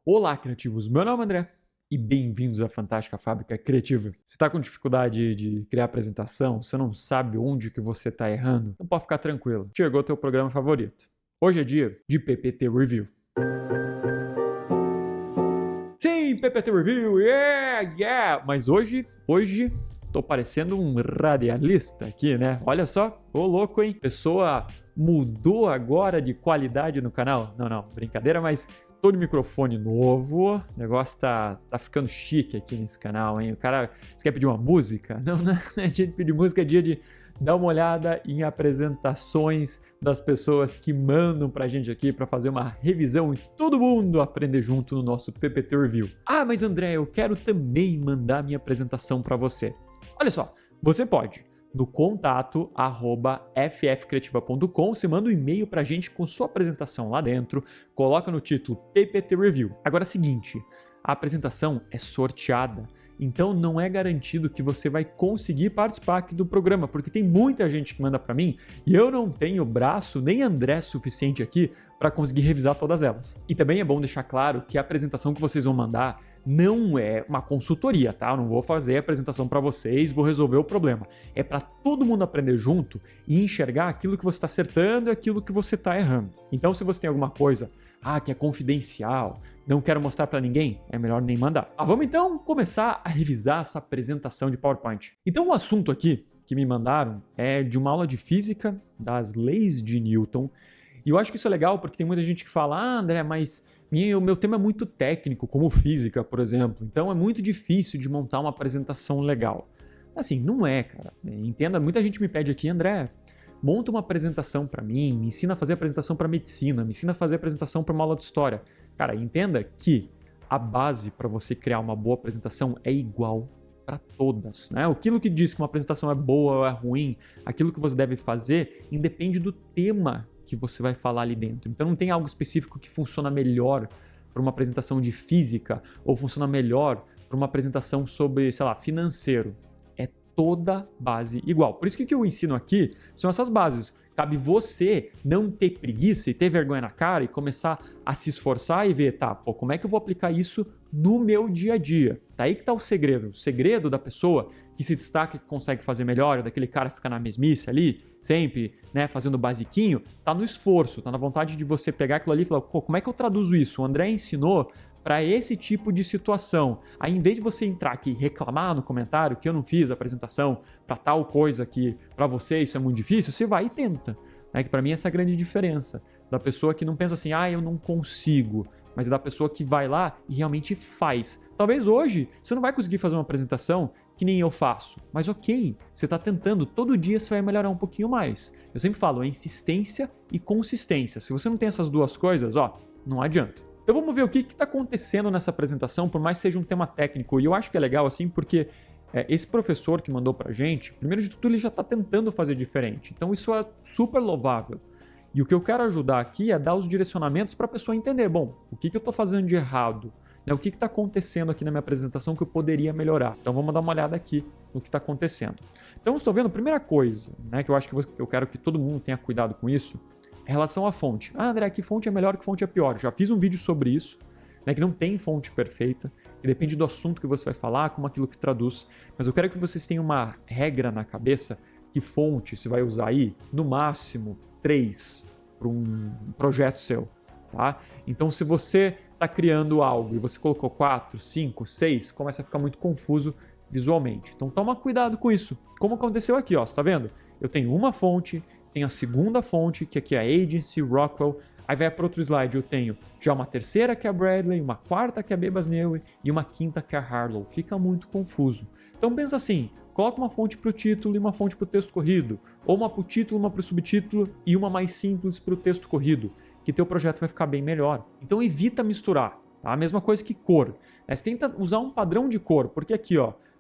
Olá, criativos! Meu nome é André e bem-vindos à Fantástica Fábrica Criativa. Você está com dificuldade de criar apresentação? Você não sabe onde que você está errando? Não pode ficar tranquilo. Chegou o teu programa favorito. Hoje é dia de PPT Review. Sim, PPT Review! Yeah! Mas hoje tô parecendo um radialista aqui, né? Olha só, ô louco, hein? Pessoa mudou agora de qualidade no canal. Não, brincadeira, mas tô de microfone novo, o negócio tá ficando chique aqui nesse canal, hein? O cara, você quer pedir uma música? Não é dia de pedir música, é dia de dar uma olhada em apresentações das pessoas que mandam pra gente aqui pra fazer uma revisão e todo mundo aprender junto no nosso PPT Review. Ah, mas André, eu quero também mandar minha apresentação pra você. Olha só, você pode no contato @ffcreativa.com, você manda um e-mail pra gente com sua apresentação lá dentro, coloca no título PPT Review. Agora é o seguinte, a apresentação é sorteada, então não é garantido que você vai conseguir participar aqui do programa, porque tem muita gente que manda pra mim e eu não tenho braço nem André suficiente aqui para conseguir revisar todas elas. E também é bom deixar claro que a apresentação que vocês vão mandar não é uma consultoria, tá? Eu não vou fazer a apresentação para vocês, vou resolver o problema. É para todo mundo aprender junto e enxergar aquilo que você está acertando e aquilo que você está errando. Então, se você tem alguma coisa que é confidencial, não quero mostrar para ninguém, é melhor nem mandar. Vamos então começar a revisar essa apresentação de PowerPoint. Então, o assunto aqui que me mandaram é de uma aula de física das leis de Newton. E eu acho que isso é legal porque tem muita gente que fala, André, mas o meu tema é muito técnico, como física, por exemplo. Então é muito difícil de montar uma apresentação legal. Assim, não é, cara. Entenda, muita gente me pede aqui, André, monta uma apresentação para mim, me ensina a fazer apresentação para medicina, me ensina a fazer apresentação para uma aula de história. Cara, entenda que a base para você criar uma boa apresentação é igual para todas, né? Aquilo que diz que uma apresentação é boa ou é ruim, aquilo que você deve fazer, independe do tema que você vai falar ali dentro. Então não tem algo específico que funciona melhor para uma apresentação de física ou funciona melhor para uma apresentação sobre, sei lá, financeiro. É toda base igual. Por isso que o que eu ensino aqui são essas bases. Cabe você não ter preguiça e ter vergonha na cara e começar a se esforçar e ver, como é que eu vou aplicar isso no meu dia a dia? Tá aí que tá o segredo. O segredo da pessoa que se destaca, que consegue fazer melhor, daquele cara que fica na mesmice ali, sempre, né, fazendo basiquinho, tá no esforço, tá na vontade de você pegar aquilo ali e falar, como é que eu traduzo isso? O André ensinou para esse tipo de situação. Aí, em vez de você entrar aqui e reclamar no comentário que eu não fiz a apresentação para tal coisa que para você isso é muito difícil, você vai e tenta. Que para mim essa é a grande diferença da pessoa que não pensa assim, eu não consigo, mas é da pessoa que vai lá e realmente faz. Talvez hoje você não vai conseguir fazer uma apresentação que nem eu faço, mas ok, você está tentando, todo dia você vai melhorar um pouquinho mais. Eu sempre falo, é insistência e consistência. Se você não tem essas duas coisas, não adianta. Então vamos ver o que está acontecendo nessa apresentação, por mais que seja um tema técnico. E eu acho que é legal assim, porque esse professor que mandou pra gente, primeiro de tudo ele já está tentando fazer diferente. Então isso é super louvável. E o que eu quero ajudar aqui é dar os direcionamentos para a pessoa entender, o que eu estou fazendo de errado? O que está acontecendo aqui na minha apresentação que eu poderia melhorar? Então vamos dar uma olhada aqui no que está acontecendo. Então estou vendo, a primeira coisa, que eu acho que eu quero que todo mundo tenha cuidado com isso, é relação à fonte. André, que fonte é melhor, que fonte é pior? Já fiz um vídeo sobre isso, que não tem fonte perfeita, que depende do assunto que você vai falar, como aquilo que traduz. Mas eu quero que vocês tenham uma regra na cabeça, que fonte você vai usar aí, no máximo 3 para um projeto seu, tá? Então se você está criando algo e você colocou 4, 5, 6, começa a ficar muito confuso visualmente. Então toma cuidado com isso. Como aconteceu aqui, você tá vendo? Eu tenho uma fonte, tenho a segunda fonte, que aqui é a Agency, Rockwell. Aí vai para outro slide, eu tenho já uma terceira que é a Bradley, uma quarta que é a Bebas-Neue e uma quinta que é a Harlow. Fica muito confuso. Então pensa assim, coloca uma fonte para o título e uma fonte para o texto corrido, ou uma para o título, uma para o subtítulo e uma mais simples para o texto corrido, que teu projeto vai ficar bem melhor. Então evita misturar, tá? A mesma coisa que cor. Você tenta usar um padrão de cor, porque aqui,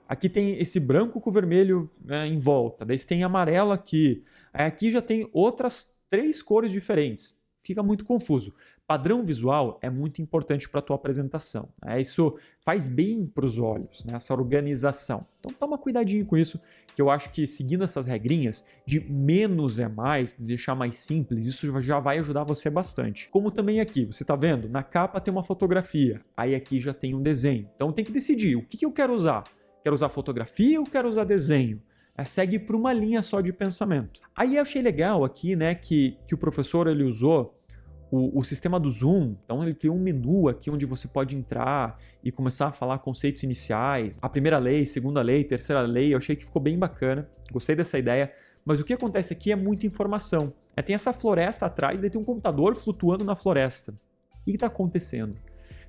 aqui tem esse branco com vermelho em volta, daí você tem amarelo aqui, aí aqui já tem outras 3 cores diferentes. fica muito confuso. Padrão visual é muito importante para a tua apresentação, né? Isso faz bem para os olhos, né? Essa organização. Então toma cuidadinho com isso, que eu acho que seguindo essas regrinhas de menos é mais, de deixar mais simples, isso já vai ajudar você bastante. Como também aqui, você está vendo? Na capa tem uma fotografia, aí aqui já tem um desenho. Então tem que decidir o que eu quero usar. Quero usar fotografia ou quero usar desenho? Segue por uma linha só de pensamento. Aí eu achei legal aqui, né, que o professor ele usou o sistema do Zoom. Então ele criou um menu aqui onde você pode entrar e começar a falar conceitos iniciais, a primeira lei, segunda lei, terceira lei. Eu achei que ficou bem bacana, gostei dessa ideia. Mas o que acontece aqui é muita informação. Tem essa floresta atrás, daí tem um computador flutuando na floresta. O que está acontecendo?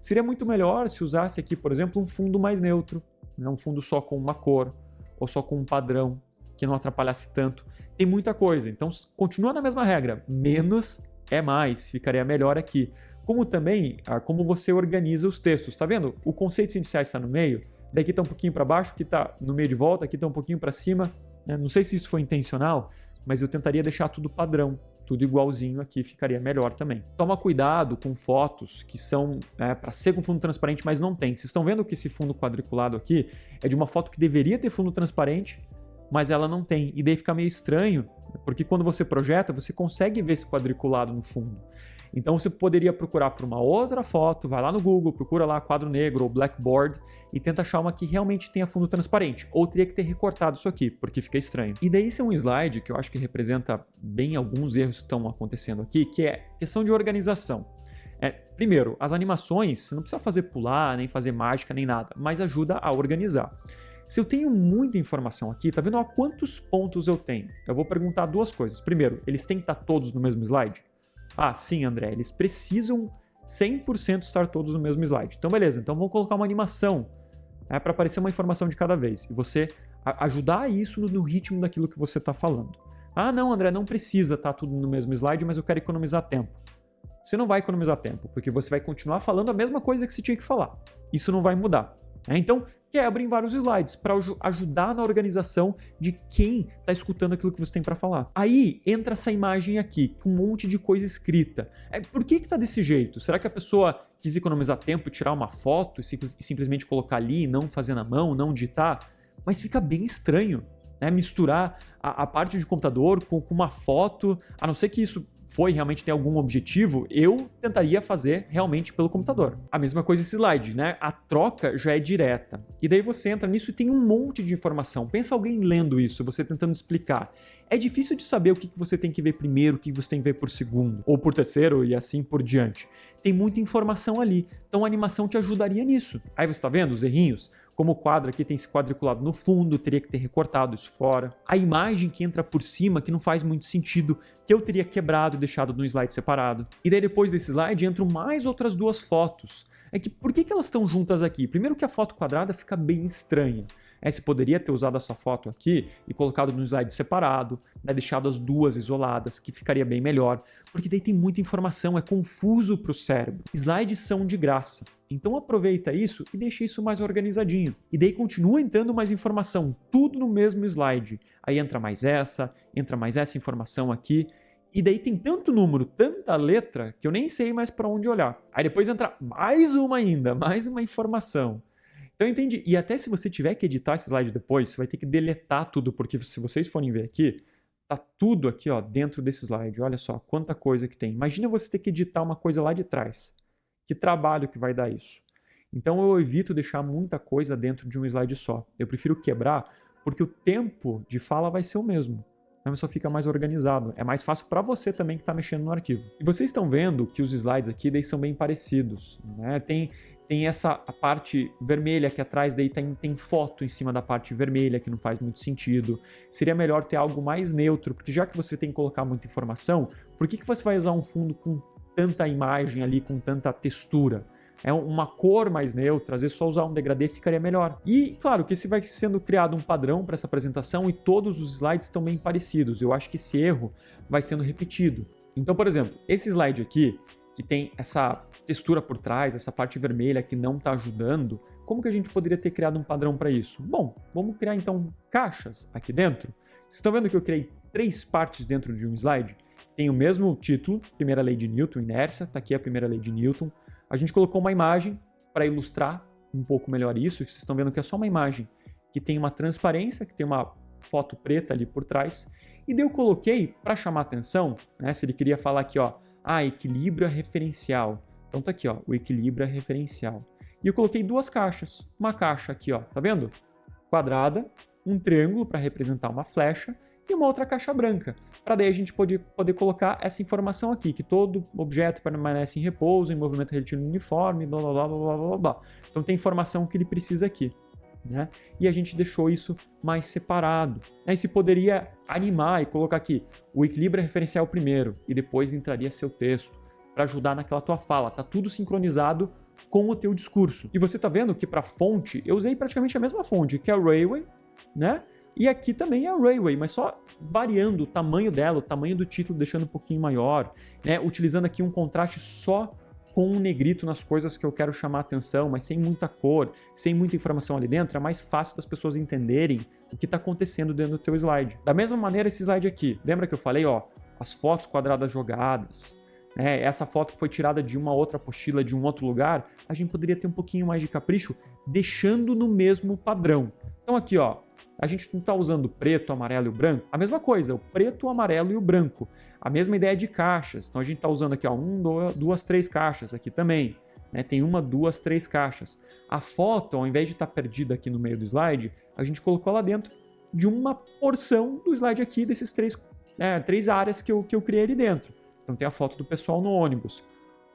Seria muito melhor se usasse aqui, por exemplo, um fundo mais neutro, né, um fundo só com uma cor, ou só com um padrão, que não atrapalhasse tanto. Tem muita coisa, então continua na mesma regra, menos é mais, ficaria melhor aqui. Como também, como você organiza os textos, tá vendo? O conceito inicial está no meio, daqui está um pouquinho para baixo, aqui está no meio de volta, aqui está um pouquinho para cima. Não sei se isso foi intencional, mas eu tentaria deixar tudo padrão, tudo igualzinho aqui, ficaria melhor também. Toma cuidado com fotos que são para ser com fundo transparente, mas não tem. Vocês estão vendo que esse fundo quadriculado aqui é de uma foto que deveria ter fundo transparente, mas ela não tem. E daí fica meio estranho, porque quando você projeta, você consegue ver esse quadriculado no fundo. Então você poderia procurar por uma outra foto, vai lá no Google, procura lá quadro negro ou blackboard e tenta achar uma que realmente tenha fundo transparente. Ou teria que ter recortado isso aqui, porque fica estranho. E daí esse é um slide que eu acho que representa bem alguns erros que estão acontecendo aqui, que é questão de organização. Primeiro, as animações, você não precisa fazer pular, nem fazer mágica, nem nada, mas ajuda a organizar. Se eu tenho muita informação aqui, tá vendo quantos pontos eu tenho? Eu vou perguntar duas coisas. Primeiro, eles têm que estar todos no mesmo slide? Sim, André, eles precisam 100% estar todos no mesmo slide. Então, beleza, então vamos colocar uma animação para aparecer uma informação de cada vez. E você ajudar isso no ritmo daquilo que você está falando. Não, André, não precisa estar tudo no mesmo slide, mas eu quero economizar tempo. Você não vai economizar tempo, porque você vai continuar falando a mesma coisa que você tinha que falar. Isso não vai mudar. Então, quebra em vários slides para ajudar na organização de quem está escutando aquilo que você tem para falar. Aí entra essa imagem aqui, com um monte de coisa escrita. Por que está desse jeito? Será que a pessoa quis economizar tempo e tirar uma foto e simplesmente colocar ali e não fazer na mão, não digitar? Mas fica bem estranho, misturar a parte de computador com uma foto, a não ser que isso realmente tem algum objetivo, eu tentaria fazer realmente pelo computador. A mesma coisa esse slide, né? A troca já é direta. E daí você entra nisso e tem um monte de informação. Pensa alguém lendo isso, você tentando explicar. É difícil de saber o que você tem que ver primeiro, o que você tem que ver por segundo, ou por terceiro e assim por diante. Tem muita informação ali, então a animação te ajudaria nisso. Aí você está vendo os errinhos? Como o quadro aqui tem esse quadriculado no fundo, teria que ter recortado isso fora. A imagem que entra por cima, que não faz muito sentido, que eu teria quebrado e deixado no slide separado. E daí depois desse slide entram mais outras duas fotos. Por que elas estão juntas aqui? Primeiro que a foto quadrada fica bem estranha. Você poderia ter usado essa foto aqui e colocado no slide separado, deixado as duas isoladas, que ficaria bem melhor, porque daí tem muita informação, é confuso para o cérebro. Slides são de graça, então aproveita isso e deixa isso mais organizadinho. E daí continua entrando mais informação, tudo no mesmo slide. Aí entra mais essa informação aqui, e daí tem tanto número, tanta letra, que eu nem sei mais para onde olhar. Aí depois entra mais uma ainda, mais uma informação. Então entendi. E até se você tiver que editar esse slide depois, você vai ter que deletar tudo, porque se vocês forem ver aqui, tá tudo aqui dentro desse slide. Olha só quanta coisa que tem. Imagina você ter que editar uma coisa lá de trás. Que trabalho que vai dar isso. Então eu evito deixar muita coisa dentro de um slide só. Eu prefiro quebrar, porque o tempo de fala vai ser o mesmo. Mas só fica mais organizado. É mais fácil para você também que está mexendo no arquivo. E vocês estão vendo que os slides aqui daí são bem parecidos, né? Tem a parte vermelha aqui atrás, daí tem foto em cima da parte vermelha, que não faz muito sentido. Seria melhor ter algo mais neutro, porque já que você tem que colocar muita informação, por que você vai usar um fundo com tanta imagem ali, com tanta textura? É uma cor mais neutra, às vezes só usar um degradê ficaria melhor. E claro que esse vai sendo criado um padrão para essa apresentação e todos os slides estão bem parecidos. Eu acho que esse erro vai sendo repetido. Então, por exemplo, esse slide aqui, que tem essa textura por trás, essa parte vermelha que não está ajudando, como que a gente poderia ter criado um padrão para isso? Bom, vamos criar então caixas aqui dentro. Vocês estão vendo que eu criei 3 partes dentro de um slide? tem o mesmo título, primeira lei de Newton, inércia, tá aqui a primeira lei de Newton. A gente colocou uma imagem para ilustrar um pouco melhor isso, vocês estão vendo que é só uma imagem que tem uma transparência, que tem uma foto preta ali por trás, e daí eu coloquei para chamar atenção, né, se ele queria falar aqui, ó, equilíbrio referencial. Então tá aqui, ó, o equilíbrio referencial. E eu coloquei duas caixas, uma caixa aqui, ó, tá vendo? Quadrada, um triângulo para representar uma flecha e uma outra caixa branca, para daí a gente poder colocar essa informação aqui, que todo objeto permanece em repouso, em movimento retilíneo uniforme, blá, blá, blá, blá, blá, blá. Então tem informação que ele precisa aqui, né? E a gente deixou isso mais separado. Aí se poderia animar e colocar aqui o equilíbrio referencial primeiro e depois entraria seu texto, para ajudar naquela tua fala. Tá tudo sincronizado com o teu discurso. E você tá vendo que para fonte, eu usei praticamente a mesma fonte, que é a Railway, né? E aqui também é a Railway, mas só variando o tamanho dela, o tamanho do título, deixando um pouquinho maior, né? Utilizando aqui um contraste só com um negrito nas coisas que eu quero chamar a atenção, mas sem muita cor, sem muita informação ali dentro, é mais fácil das pessoas entenderem o que está acontecendo dentro do teu slide. Da mesma maneira, esse slide aqui, lembra que eu falei, ó, as fotos quadradas jogadas, né? Essa foto que foi tirada de uma outra apostila, de um outro lugar, a gente poderia ter um pouquinho mais de capricho, deixando no mesmo padrão. Então aqui, ó, a gente não está usando o preto, o amarelo e o branco. A mesma coisa, o preto, o amarelo e o branco. A mesma ideia de caixas. Então a gente está usando aqui, ó, 3 caixas aqui também. Né? Tem 3 caixas. A foto, ao invés de estar perdida aqui no meio do slide, a gente colocou lá dentro de uma porção do slide aqui, desses 3 áreas que eu criei ali dentro. Então tem a foto do pessoal no ônibus.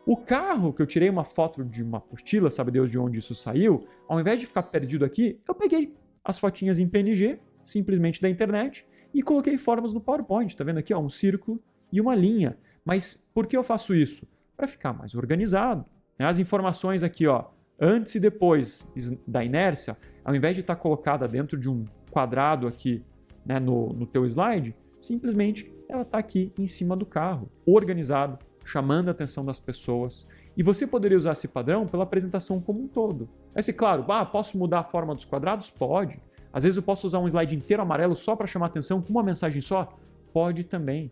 O carro, que eu tirei uma foto de uma apostila, sabe Deus de onde isso saiu, ao invés de ficar perdido aqui, eu peguei as fotinhas em PNG, simplesmente da internet, e coloquei formas no PowerPoint. Tá vendo aqui, ó, um círculo e uma linha. Mas por que eu faço isso? Para ficar mais organizado. As informações aqui, ó, antes e depois da inércia, ao invés de estar colocada dentro de um quadrado aqui, né, no teu slide, simplesmente ela está aqui em cima do carro, organizado, chamando a atenção das pessoas. E você poderia usar esse padrão pela apresentação como um todo. Aí você, claro, posso mudar a forma dos quadrados? Pode. Às vezes eu posso usar um slide inteiro amarelo só para chamar a atenção com uma mensagem só? Pode também.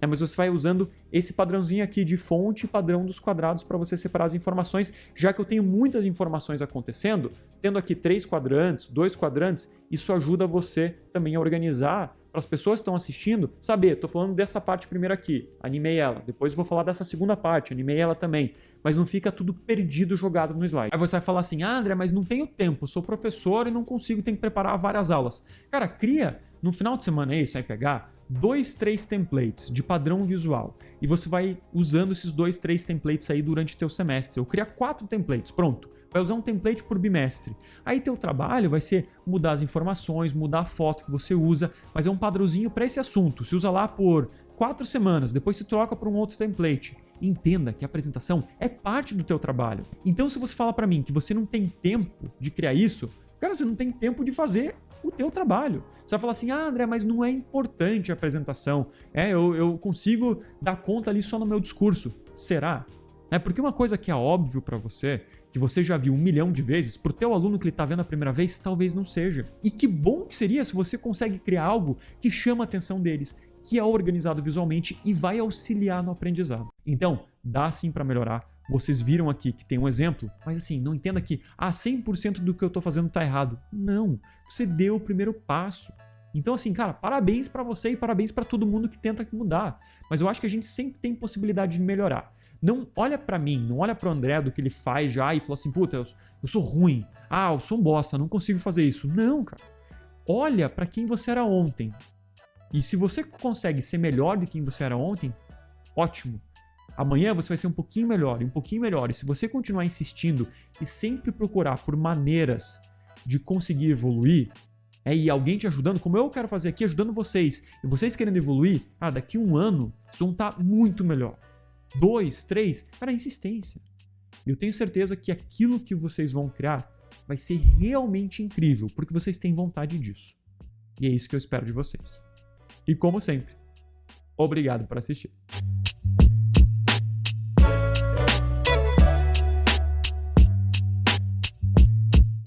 Mas você vai usando esse padrãozinho aqui de fonte e padrão dos quadrados para você separar as informações, já que eu tenho muitas informações acontecendo, tendo aqui 3 quadrantes, 2 quadrantes, isso ajuda você também a organizar para as pessoas que estão assistindo, saber, estou falando dessa parte primeiro aqui, animei ela, depois vou falar dessa segunda parte, animei ela também, mas não fica tudo perdido jogado no slide. Aí você vai falar assim, André, mas não tenho tempo, sou professor e não consigo, tenho que preparar várias aulas. Cara, cria no final de semana aí, você vai pegar 2, 3 templates de padrão visual e você vai usando esses 2, 3 templates aí durante o teu semestre. Eu cria 4 templates, pronto. Vai usar um template por bimestre. Aí teu trabalho vai ser mudar as informações, mudar a foto que você usa, mas é um padrãozinho para esse assunto. Se usa lá por 4 semanas, depois se troca para um outro template. Entenda que a apresentação é parte do teu trabalho. Então se você fala para mim que você não tem tempo de criar isso, cara, você não tem tempo de fazer o teu trabalho. Você vai falar assim, André, mas não é importante a apresentação. Eu consigo dar conta ali só no meu discurso. Será? Porque uma coisa que é óbvio para você, que você já viu 1 milhão de vezes, pro teu aluno que ele tá vendo a primeira vez, talvez não seja. E que bom que seria se você consegue criar algo que chama a atenção deles, que é organizado visualmente e vai auxiliar no aprendizado. Então, dá sim para melhorar. Vocês viram aqui que tem um exemplo, mas assim, não entenda que 100% do que eu tô fazendo tá errado. Não, você deu o primeiro passo. Então assim, cara, parabéns para você e parabéns para todo mundo que tenta mudar. Mas eu acho que a gente sempre tem possibilidade de melhorar. Não olha para mim, não olha para o André do que ele faz já e fala assim, puta, eu sou ruim. Eu sou um bosta, não consigo fazer isso. Não, cara. Olha para quem você era ontem. E se você consegue ser melhor do que quem você era ontem, ótimo. Amanhã você vai ser um pouquinho melhor e um pouquinho melhor. E se você continuar insistindo e sempre procurar por maneiras de conseguir evoluir, e alguém te ajudando, como eu quero fazer aqui, ajudando vocês, e vocês querendo evoluir, daqui 1 ano, vocês vão estar muito melhor. 2, 3, cara, insistência. Eu tenho certeza que aquilo que vocês vão criar vai ser realmente incrível, porque vocês têm vontade disso. E é isso que eu espero de vocês. E como sempre, obrigado por assistir.